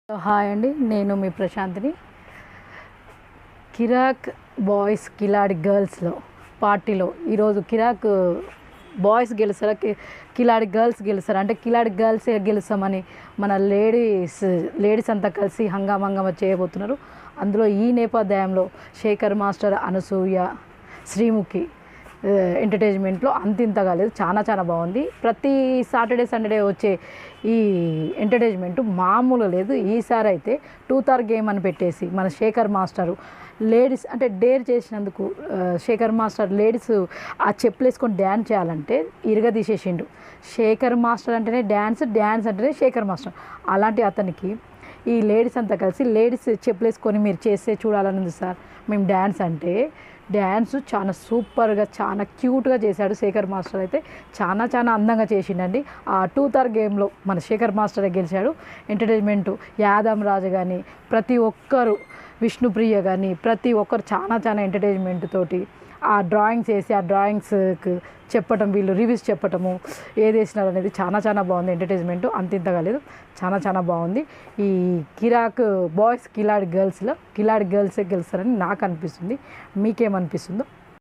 Hi అండి, నేను మీ ప్రశాంత్ని. కిరాక్ boys కిలాడి గర్ల్స్లో పార్టీలో ఈరోజు కిరాక్ బాయ్స్ గెలుస్తారా, కిలాడి గర్ల్స్ గెలుస్తారా అంటే కిలాడి గర్ల్సే గెలుస్తామని మన లేడీస్ అంతా కలిసి హంగామా చేయబోతున్నారు. అందులో ఈ నేపథ్యంలో శేఖర్ మాస్టర్, అనసూయ, శ్రీముఖి ఎంటర్టైన్మెంట్లో అంతింతగా లేదు, చాలా బాగుంది. ప్రతి సాటర్డే సండే వచ్చే ఈ ఎంటర్టైన్మెంట్ మామూలు లేదు. ఈసారి అయితే టూతార్ గేమ్ అని పెట్టేసి మన శేఖర్ మాస్టరు లేడీస్ అంటే డేర్ చేసినందుకు శేఖర్ మాస్టర్ లేడీస్ ఆ చెప్పులు వేసుకొని డ్యాన్స్ చేయాలంటే ఇరగదీసేసిండు. శేఖర్ మాస్టర్ అంటేనే డ్యాన్స్ అంటేనే శేఖర్ మాస్టర్. అలాంటి అతనికి ఈ లేడీస్ అంతా కలిసి లేడీస్ చెప్పులు వేసుకొని మీరు చేస్తే చూడాలని ఉంది సార్. మేము డ్యాన్స్ అంటే డ్యాన్స్ చాలా సూపర్గా చాలా క్యూట్గా చేశాడు శేఖర్ మాస్టర్. అయితే చాలా అందంగా చేసిండండి. ఆ టూతార్ గేమ్లో మన శేఖర్ మాస్టరే గెలిచాడు. ఎంటర్టైన్మెంటు యాదమ్ రాజు కానీ ప్రతి ఒక్కరు, విష్ణుప్రియ కానీ ప్రతి ఒక్కరు చాలా ఎంటర్టైన్మెంట్ తోటి ఆ డ్రాయింగ్స్ వేసి ఆ డ్రాయింగ్స్కి చెప్పటం, వీళ్ళు రివ్యూస్ చెప్పటము, ఏది వేసినారు అనేది చాలా బాగుంది. ఎంటర్టైన్మెంట్ అంతింతగా లేదు, చాలా బాగుంది. ఈ కిరాక్ బాయ్స్ కిలాడి గర్ల్స్లో కిలాడి గర్ల్సే గెలుస్తారని నాకు అనిపిస్తుంది. మీకేమనిపిస్తుందో